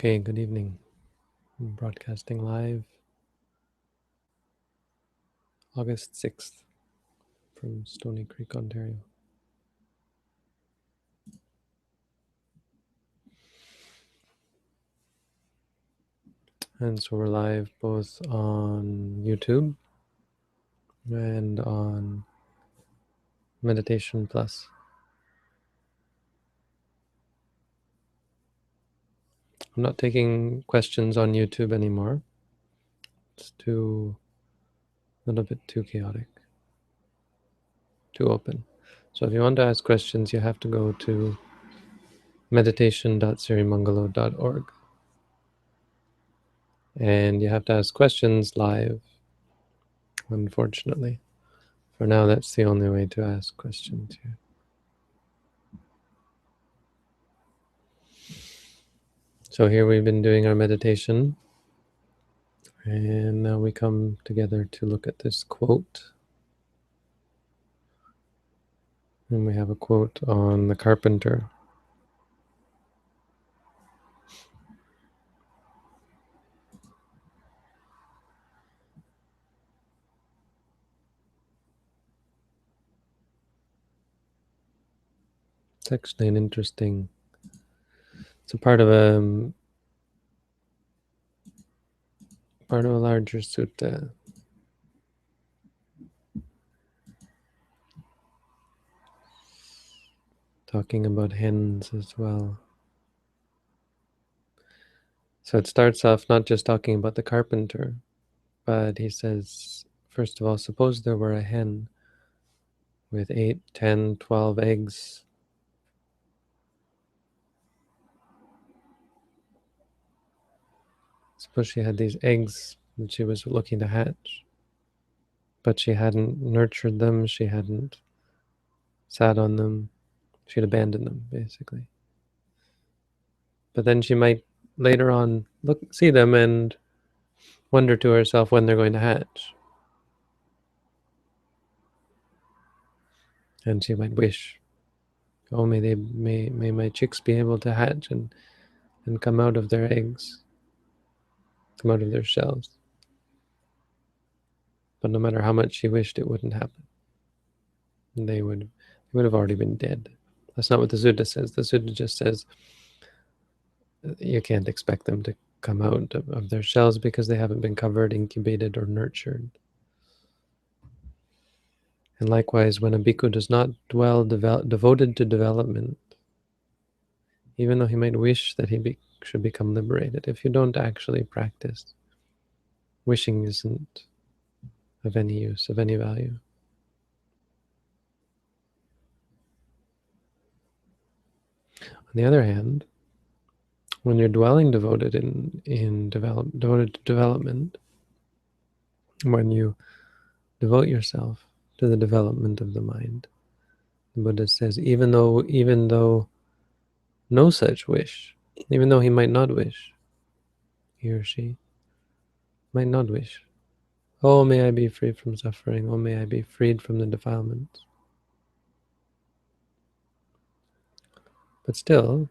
Okay, good evening. I'm broadcasting live August 6th from Stony Creek, Ontario. And so we're live both on YouTube and on Meditation Plus. I'm not taking questions on YouTube anymore. It's a little bit too chaotic, too open. So if you want to ask questions, you have to go to meditation.sirimangalo.org. And you have to ask questions live, unfortunately. For now, that's the only way to ask questions here. So here we've been doing our meditation, and now we come together to look at this quote. And we have a quote on the carpenter. It's actually an interesting, it's a part of a larger sutta. Talking about hens as well. So it starts off not just talking about the carpenter, but he says, first of all, suppose there were a hen with 8, 10, 12 eggs. Suppose she had these eggs that she was looking to hatch, but she hadn't nurtured them, she hadn't sat on them, she'd abandoned them, basically. But then she might later on see them and wonder to herself when they're going to hatch. And she might wish, oh, may my chicks be able to hatch and come out of their eggs, come out of their shells. But no matter how much she wished, it wouldn't happen. They would have already been dead. That's not what the sutta says. The sutta just says you can't expect them to come out of their shells because they haven't been covered, incubated, or nurtured. And likewise, when a bhikkhu does not dwell devoted to development, even though he might wish that he should become liberated, if you don't actually practice, wishing isn't of any use, of any value. On the other hand, when you're dwelling devoted devoted to development, when you devote yourself to the development of the mind, the Buddha says, even though no such wish, even though he might not wish, he or she might not wish, oh, may I be free from suffering, oh, may I be freed from the defilements. But still,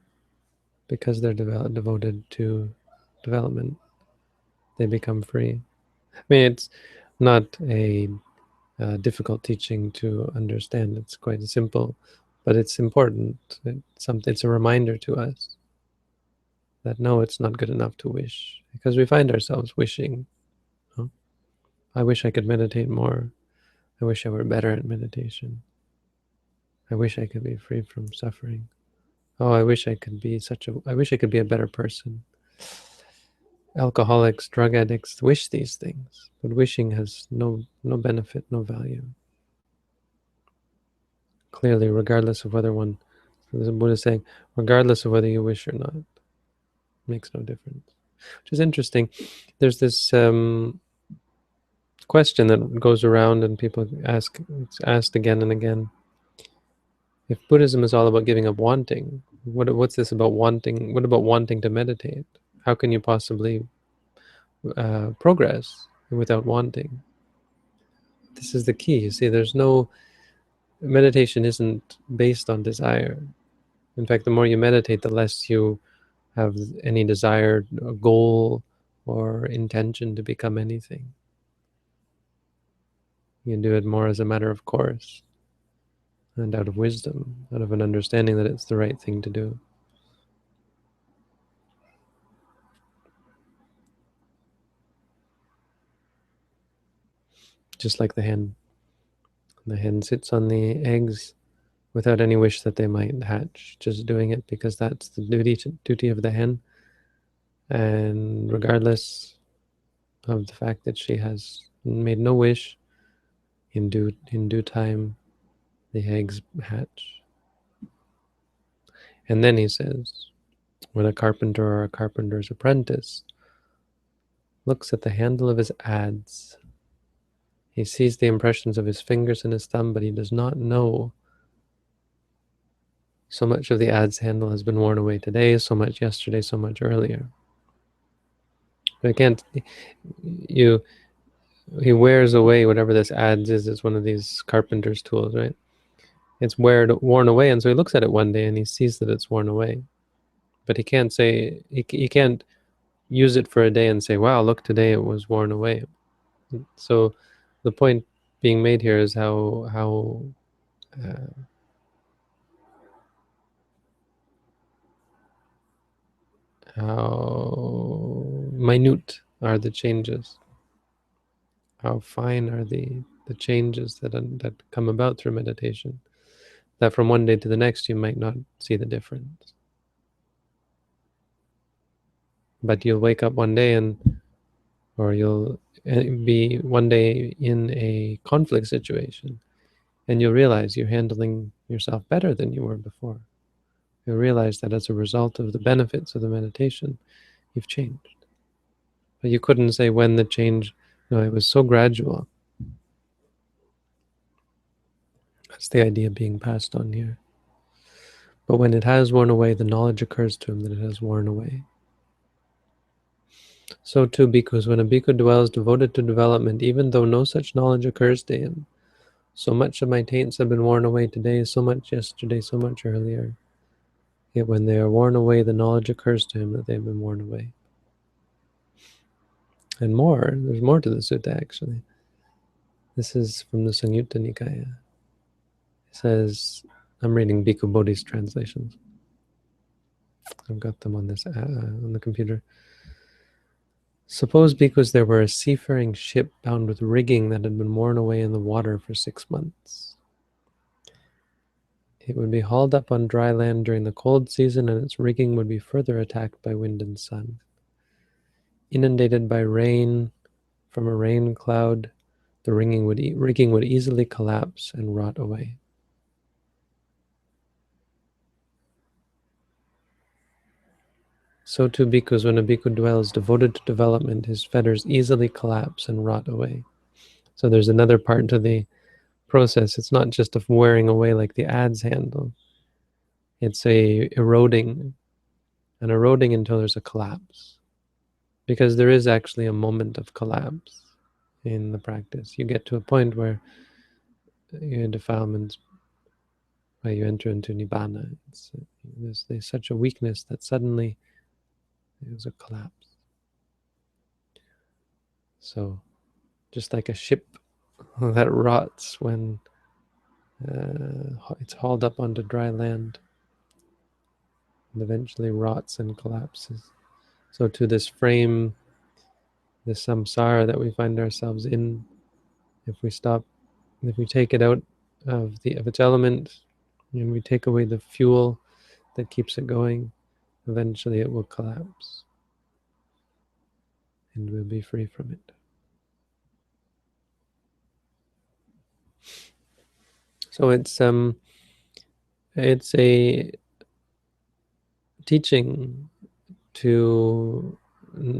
because they're devoted to development, they become free. I mean, it's not a difficult teaching to understand. It's quite simple, but it's important. It's a reminder to us that no, it's not good enough to wish, because we find ourselves wishing. Oh, I wish I could meditate more. I wish I were better at meditation. I wish I could be free from suffering. Oh, I wish I could be a better person. Alcoholics, drug addicts wish these things, but wishing has no benefit, no value. Clearly, regardless of whether the Buddha is saying, regardless of whether you wish or not, makes no difference. Which is interesting. There's this question that goes around and people ask, it's asked again and again. If Buddhism is all about giving up wanting, what's this about wanting? What about wanting to meditate? How can you possibly progress without wanting? This is the key. You see, meditation isn't based on desire. In fact, the more you meditate, the less you have any desire, goal, or intention to become anything. You do it more as a matter of course and out of wisdom, out of an understanding that it's the right thing to do. Just like the hen. The hen sits on the eggs without any wish that they might hatch, just doing it because that's the duty of the hen. And regardless of the fact that she has made no wish, in due time, the eggs hatch. And then he says, when a carpenter or a carpenter's apprentice looks at the handle of his adze, he sees the impressions of his fingers and his thumb, but he does not know so much of the adze handle has been worn away today, so much yesterday, so much earlier. But I can't, he wears away whatever this adze is. It's one of these carpenter's tools, right? It's worn away, and so he looks at it one day and he sees that it's worn away. But he can't say, he can't use it for a day and say, wow, look, today it was worn away. So the point being made here is how minute are the changes, how fine are the changes that come about through meditation, that from one day to the next you might not see the difference. But you'll wake up one day or you'll be one day in a conflict situation and you'll realize you're handling yourself better than you were before. You'll realize that as a result of the benefits of the meditation, you've changed. But you couldn't say when the change, no, it was so gradual. That's the idea being passed on here. But when it has worn away, the knowledge occurs to him that it has worn away. So too, bhikkhus, when a bhikkhu dwells devoted to development, even though no such knowledge occurs to him, so much of my taints have been worn away today, so much yesterday, so much earlier. Yet when they are worn away, the knowledge occurs to him that they've been worn away. And more, there's more to the sutta actually. This is from the Samyutta Nikaya. It says, I'm reading Bhikkhu Bodhi's translations. I've got them on this on the computer. Suppose, bhikkhus, there were a seafaring ship bound with rigging that had been worn away in the water for 6 months. It would be hauled up on dry land during the cold season, and its rigging would be further attacked by wind and sun. Inundated by rain from a rain cloud, the rigging would easily collapse and rot away. So too, bhikkhus, when a bhikkhu dwells devoted to development, his fetters easily collapse and rot away. So there's another part to the process. It's not just of wearing away like the adze handle. It's a eroding until there's a collapse. Because there is actually a moment of collapse in the practice. You get to a point where your defilements, where you enter into nibbana, there's such a weakness that suddenly there's a collapse. So just like a ship that rots when it's hauled up onto dry land and eventually rots and collapses. So to this frame, this samsara that we find ourselves in, if we take it out of its element and we take away the fuel that keeps it going, eventually it will collapse and we'll be free from it. So it's a teaching to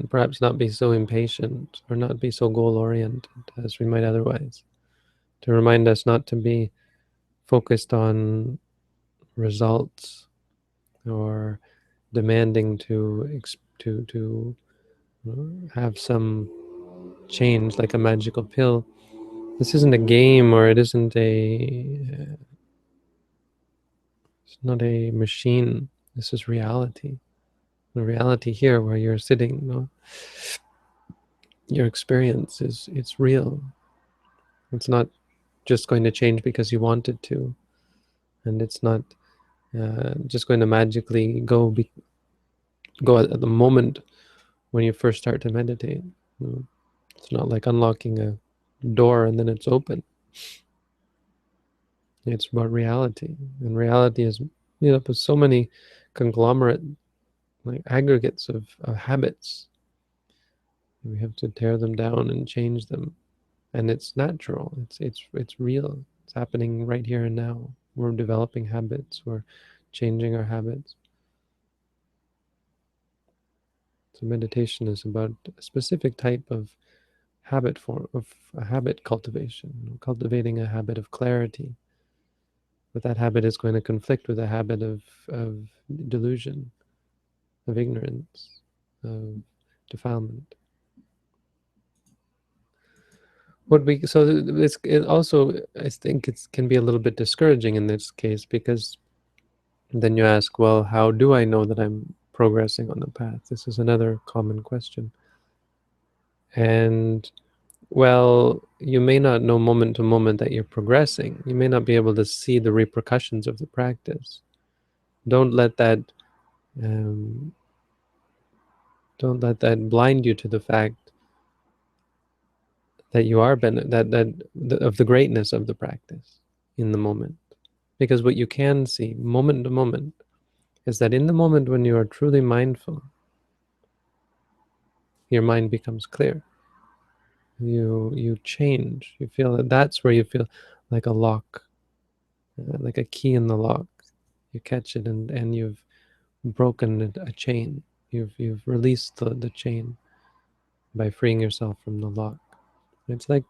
perhaps not be so impatient or not be so goal-oriented as we might otherwise, to remind us not to be focused on results or demanding to have some change like a magical pill. This isn't a game, or it's not a machine. This is reality. The reality here where you're sitting, your experience it's real. It's not just going to change because you want it to, and it's not just going to magically go at the moment when you first start to meditate. It's not like unlocking a door and then it's open. It's about reality, and reality is made up of so many conglomerate, like aggregates of habits. We have to tear them down and change them, and it's natural. It's real. It's happening right here and now. We're developing habits. We're changing our habits. So meditation is about a specific type of a habit cultivation, cultivating a habit of clarity. But that habit is going to conflict with a habit of delusion, of ignorance, of defilement. It also, I think it can be a little bit discouraging in this case, because then you ask, well, how do I know that I'm progressing on the path? This is another common question. And well, you may not know moment to moment that you're progressing. You may not be able to see the repercussions of the practice. Don't let that um, don't let that blind you to the fact that you are of the greatness of the practice in the moment. Because what you can see moment to moment is that in the moment when you are truly mindful, your mind becomes clear. You change. You feel that that's where you feel like a lock, like a key in the lock. You catch it, and you've broken a chain. You've released the chain by freeing yourself from the lock. It's like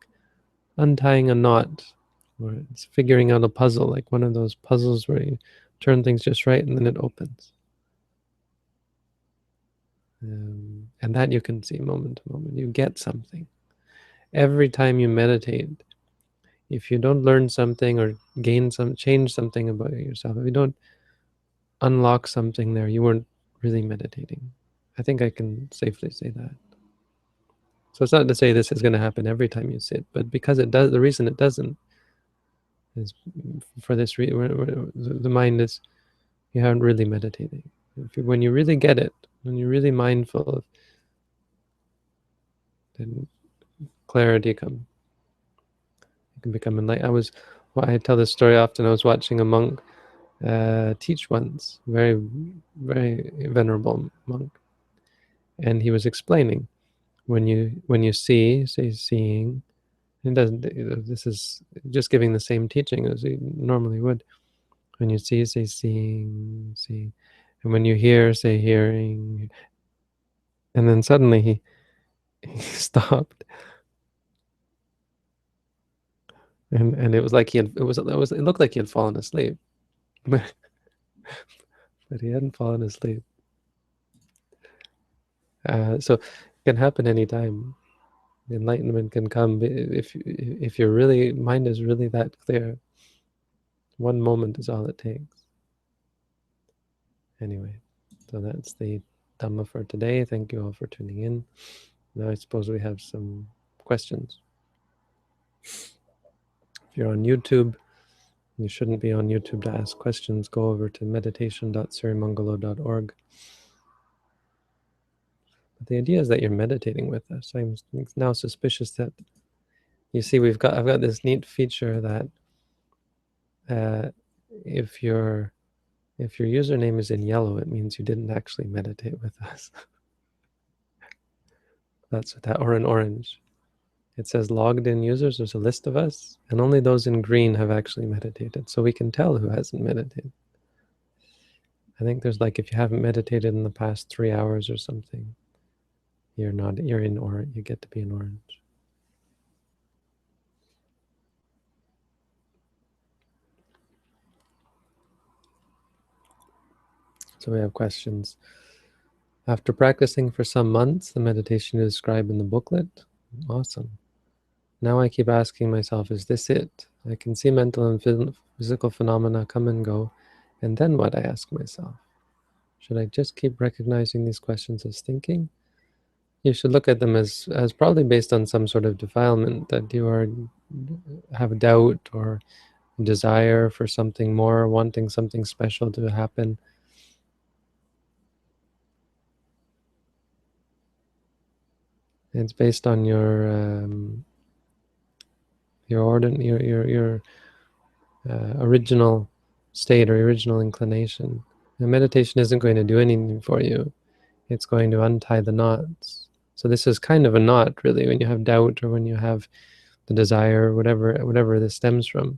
untying a knot, or it's figuring out a puzzle, like one of those puzzles where you turn things just right and then it opens. And that you can see moment to moment. You get something. Every time you meditate, if you don't learn something or change something about yourself, if you don't unlock something there, you weren't really meditating. I think I can safely say that. So it's not to say this is going to happen every time you sit, but because it does, the reason it doesn't is for this reason. The mind is, you haven't really meditating. When you really get it, when you're really mindful, then clarity comes. You can become enlightened. I tell this story often. I was watching a monk teach once, very, very venerable monk, and he was explaining when you see, say seeing. It doesn't. This is just giving the same teaching as he normally would. When you see, say seeing, seeing, and when you hear, say hearing. And then suddenly he stopped, and it was like it looked like he had fallen asleep, but he hadn't fallen asleep. So it can happen anytime. Enlightenment can come if your mind is really that clear. One moment is all it takes. Anyway, so that's the Dhamma for today. Thank you all for tuning in. Now I suppose we have some questions. If you're on YouTube, you shouldn't be on YouTube to ask questions. Go over to meditation.sirimangalo.org. But the idea is that you're meditating with us. I'm now suspicious that, you see, I've got this neat feature that if your username is in yellow, it means you didn't actually meditate with us. That's what that, or in orange. It says logged in users. There's a list of us, and only those in green have actually meditated. So we can tell who hasn't meditated. I think there's like, if you haven't meditated in the past 3 hours or something, you're in orange. You get to be in orange. So we have questions. After practicing for some months, the meditation is described in the booklet. Awesome. Now I keep asking myself, is this it? I can see mental and physical phenomena come and go. And then what, I ask myself? Should I just keep recognizing these questions as thinking? You should look at them as probably based on some sort of defilement, that you have doubt or desire for something more, wanting something special to happen. It's based on your original state or original inclination. And meditation isn't going to do anything for you. It's going to untie the knots. So this is kind of a knot, really, when you have doubt or when you have the desire, whatever this stems from,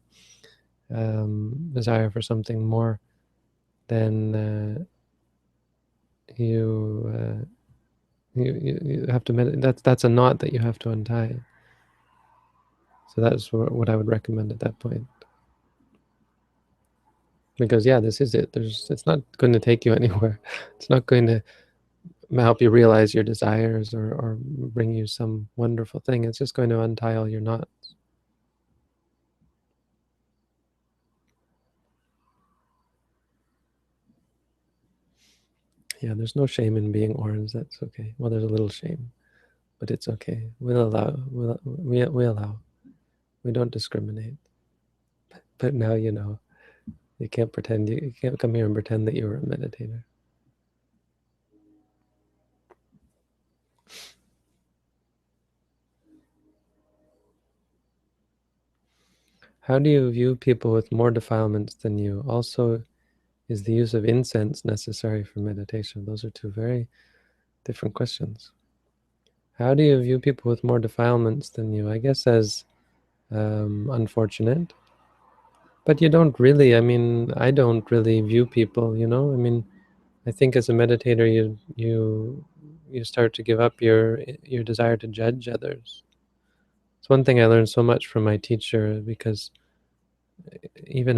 desire for something more. Then you have to meditate. That's a knot that you have to untie. So that's what I would recommend at that point. Because yeah, this is it. It's not going to take you anywhere. It's not going to help you realize your desires or bring you some wonderful thing. It's just going to untie all your knots. Yeah, there's no shame in being orange. That's okay. Well, there's a little shame, but it's okay. We'll allow. We allow. We don't discriminate. But now you know. You can't pretend. You can't come here and pretend that you're a meditator. How do you view people with more defilements than you? Also, is the use of incense necessary for meditation? Those are two very different questions. How do you view people with more defilements than you? I guess as unfortunate. But you don't really, I mean, I don't really view people, I mean, I think as a meditator, you start to give up your desire to judge others. It's one thing I learned so much from my teacher, because even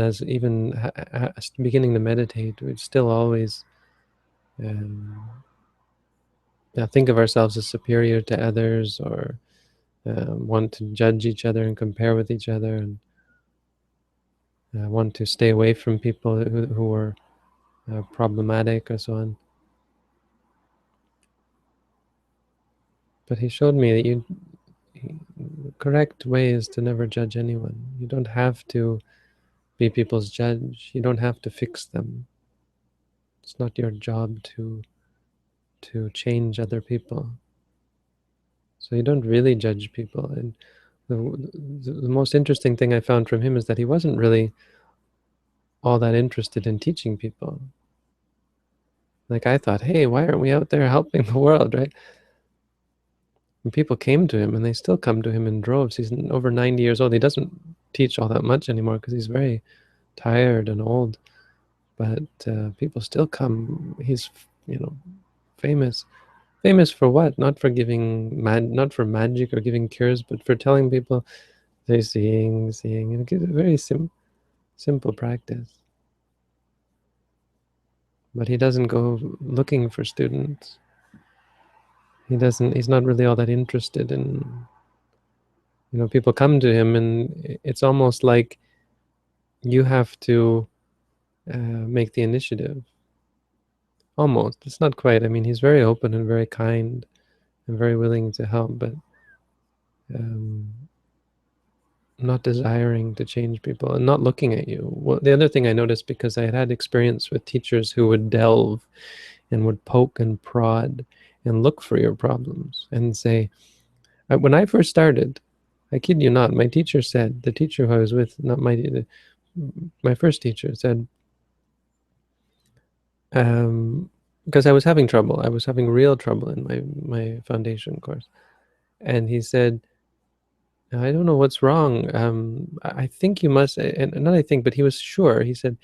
beginning to meditate, we'd still always um, think of ourselves as superior to others, or want to judge each other and compare with each other, and want to stay away from people who are problematic or so on. But he showed me that the correct way is to never judge anyone. You don't have to be people's judge. You don't have to fix them. It's not your job to change other people. So you don't really judge people. And the most interesting thing I found from him is that he wasn't really all that interested in teaching people. Like, I thought, hey, why aren't we out there helping the world, right? And people came to him, and they still come to him in droves. He's over 90 years old. He doesn't teach all that much anymore because he's very tired and old. But people still come. He's, famous. Famous for what? Not for not for magic or giving cures, but for telling people they're seeing. It's a very simple practice. But he doesn't go looking for students. He's not really all that interested in, people come to him, and it's almost like you have to make the initiative. Almost. It's not quite. I mean, he's very open and very kind and very willing to help, but um, not desiring to change people and not looking at you. Well, the other thing I noticed, because I had experience with teachers who would delve and would poke and prod and look for your problems and say, when I first started, I kid you not, my teacher said, the teacher who I was with, not my first teacher said, because I was having trouble. I was having real trouble in my foundation course. And he said, I don't know what's wrong. I think you must, and not I think, but he was sure. He said,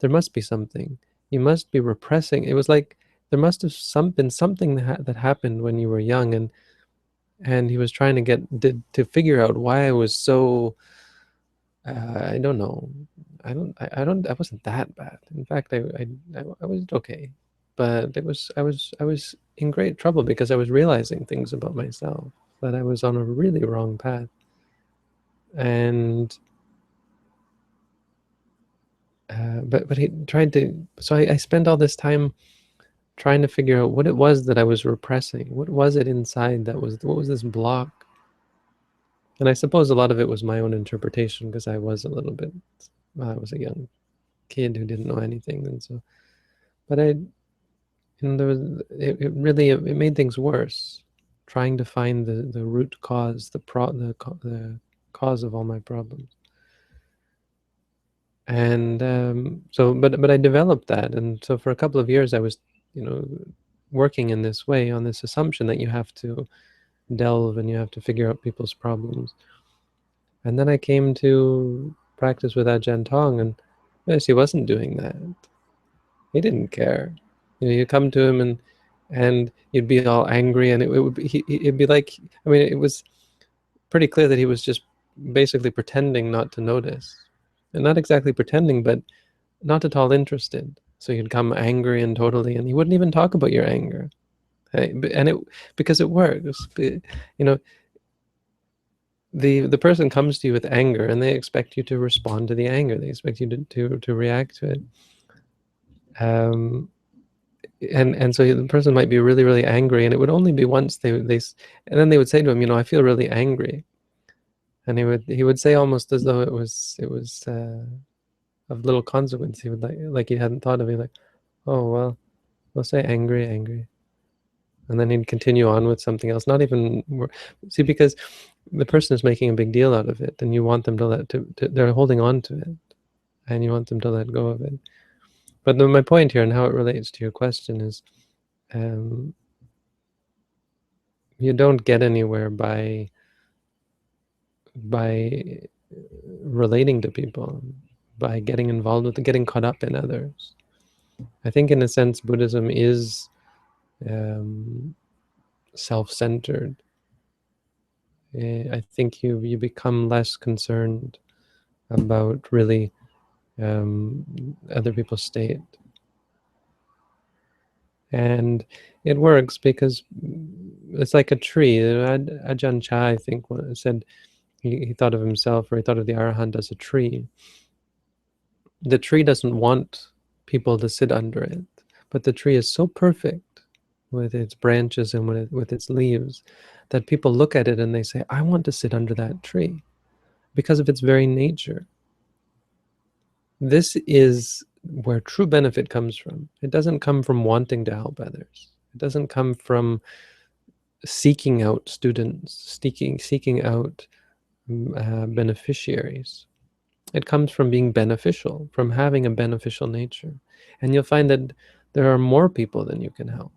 there must be something. You must be repressing. It was like there must have been something that happened when you were young, and he was trying to to figure out why I was so. I don't know. I wasn't that bad. In fact, I was okay, but I was in great trouble because I was realizing things about myself, that I was on a really wrong path. And but he tried to. So I spent all this time trying to figure out what it was that I was repressing. What was it inside that was, what was this block? And I suppose a lot of it was my own interpretation, because I was a little bit, well, I was a young kid who didn't know anything, and so, but there was, it really, it made things worse, trying to find the root cause, the cause of all my problems. And so, but I developed that, and so for a couple of years I was, working in this way, on this assumption that you have to delve and you have to figure out people's problems. And then I came to practice with Ajahn Tong, and yes, he wasn't doing that. He didn't care. You come to him, and you'd be all angry, and it would be, it'd be like, I mean, it was pretty clear that he was just basically pretending not to notice, and not exactly pretending, but not at all interested. So you'd come angry and totally, and he wouldn't even talk about your anger, and it, because it works, the person comes to you with anger, and they expect you to respond to the anger. They expect you to react to it. And so the person might be really, really angry, and it would only be once and then they would say to him, I feel really angry, and he would say, almost as though it was of little consequence. He would, like he hadn't thought of it, like, oh well, we'll say angry, angry, and then he'd continue on with something else. Not even see, because the person is making a big deal out of it, and you want them to they're holding on to it, and you want them to let go of it. But my point here, and how it relates to your question, is you don't get anywhere by relating to people, by getting involved with, getting caught up in others. I think in a sense Buddhism is self-centered. I think you become less concerned about really other people's state. And it works because it's like a tree. Ajahn Chah, I think, said he thought of himself, or he thought of the Arahant as a tree. The tree doesn't want people to sit under it, but the tree is so perfect with its branches and with its leaves that people look at it and they say, I want to sit under that tree, because of its very nature. This is where true benefit comes from. It doesn't come from wanting to help others. It doesn't come from seeking out students, seeking out beneficiaries. It comes from being beneficial, from having a beneficial nature. And you'll find that there are more people than you can help.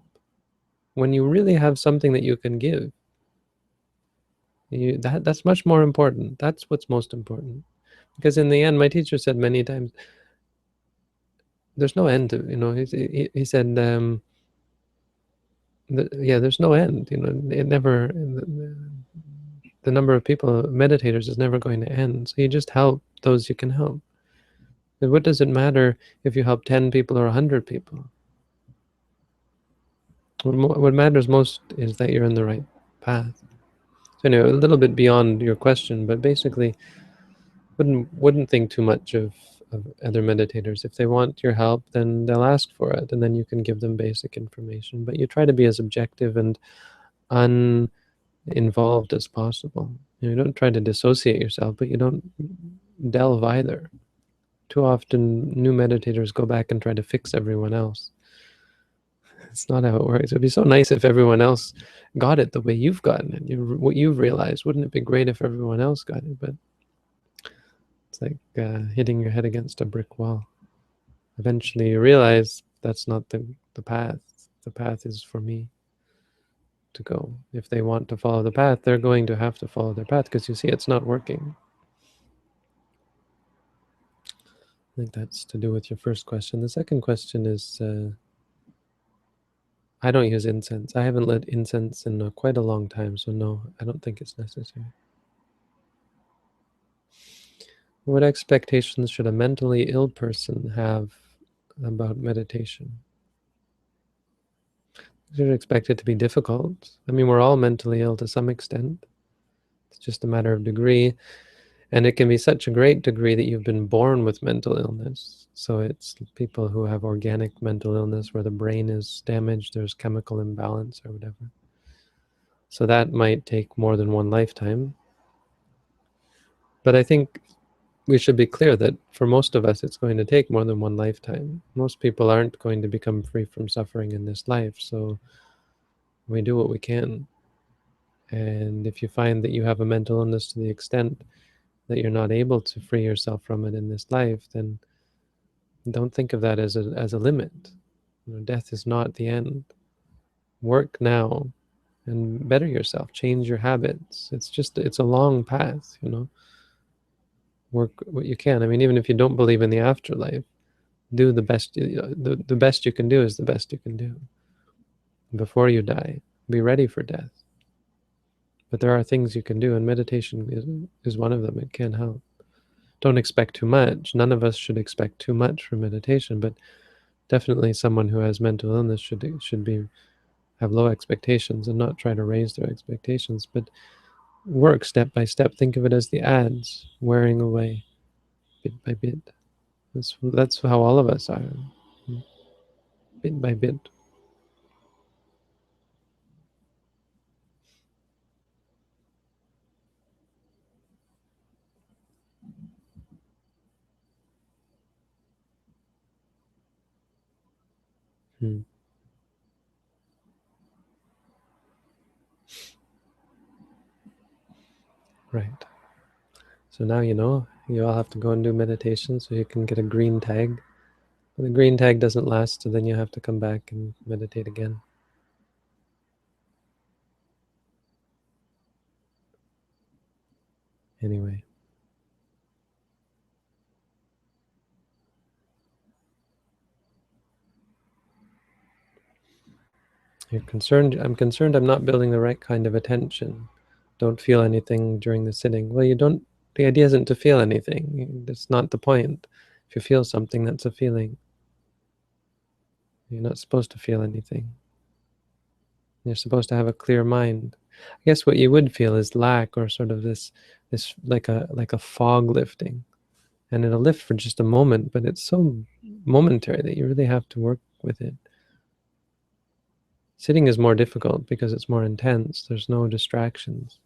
When you really have something that you can give, that's much more important. That's what's most important. Because in the end, my teacher said many times, there's no end to, he said, yeah, there's no end. It never, the number of people, meditators, is never going to end. So you just help those you can help. And what does it matter if you help 10 people or 100 people? What matters most is that you're in the right path. So anyway, a little bit beyond your question, but basically, wouldn't think too much of other meditators. If they want your help, then they'll ask for it, and then you can give them basic information. But you try to be as objective and uninvolved as possible. You don't try to dissociate yourself, but you don't delve either. Too often, new meditators go back and try to fix everyone else. It's not how it works. It'd be so nice if everyone else got it the way you've gotten it. What you've realized. Wouldn't it be great if everyone else got it? But it's like hitting your head against a brick wall. Eventually you realize that's not the path. The path is for me to go. If they want to follow the path, they're going to have to follow their path, because you see it's not working. I think that's to do with your first question. The second question is, I don't use incense. I haven't lit incense in quite a long time, so no, I don't think it's necessary. What expectations should a mentally ill person have about meditation? You should expect it to be difficult. I mean, we're all mentally ill to some extent. It's just a matter of degree. And it can be such a great degree that you've been born with mental illness. So it's people who have organic mental illness where the brain is damaged, there's chemical imbalance or whatever. So that might take more than one lifetime. But I think we should be clear that for most of us, it's going to take more than one lifetime. Most people aren't going to become free from suffering in this life. So we do what we can. And if you find that you have a mental illness to the extent that you're not able to free yourself from it in this life, then don't think of that as a limit. Death is not the end. Work now and better yourself. Change your habits. It's a long path, Work what you can. I mean, even if you don't believe in the afterlife, do the best. The best you can do is the best you can do. Before you die, be ready for death. But there are things you can do, and meditation is one of them. It can help. Don't expect too much. None of us should expect too much from meditation, but definitely someone who has mental illness should have low expectations and not try to raise their expectations, but work step by step. Think of it as the ads wearing away bit by bit. That's how all of us are, bit by bit. Hmm. Right. So now you all have to go and do meditation so you can get a green tag. But the green tag doesn't last, so then you have to come back and meditate again. Anyway, I'm concerned I'm not building the right kind of attention. Don't feel anything during the sitting. Well, the idea isn't to feel anything. That's not the point. If you feel something, that's a feeling. You're not supposed to feel anything. You're supposed to have a clear mind. I guess what you would feel is lack, or sort of this like a fog lifting. And it'll lift for just a moment, but it's so momentary that you really have to work with it. Sitting is more difficult because it's more intense. There's no distractions,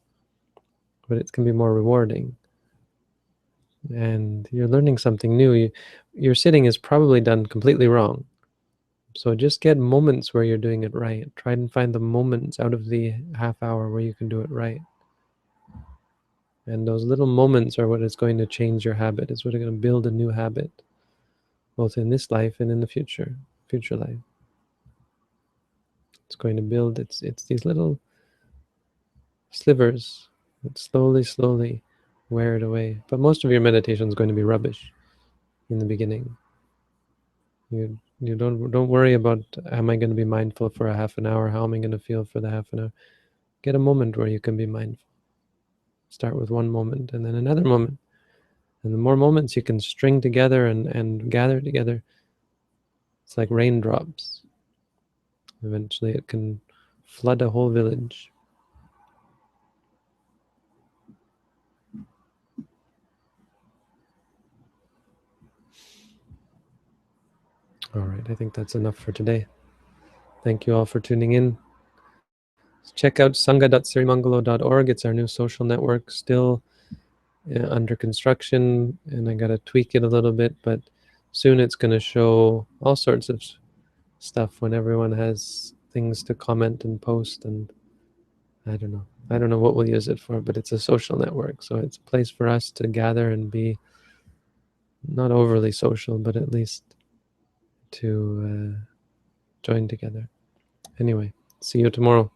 but it can be more rewarding. And you're learning something new. Your sitting is probably done completely wrong. So just get moments where you're doing it right. Try and find the moments out of the half hour where you can do it right. And those little moments are what is going to change your habit. It's what is going to build a new habit, both in this life and in the future life. It's going to build. It's these little slivers that slowly wear it away. But most of your meditation is going to be rubbish in the beginning. You don't worry about, am I going to be mindful for a half an hour? How am I going to feel for the half an hour? Get a moment where you can be mindful. Start with one moment and then another moment. And the more moments you can string together and gather together, it's like raindrops. Eventually it can flood a whole village. All right, I think that's enough for today. Thank you all for tuning in. Check out sangha.sirimangalo.org. It's our new social network, still under construction, and I got to tweak it a little bit, but soon it's going to show all sorts of stuff when everyone has things to comment and post, and I don't know what we'll use it for, but it's a social network, so it's a place for us to gather and be not overly social, but at least to join together. Anyway, see you tomorrow.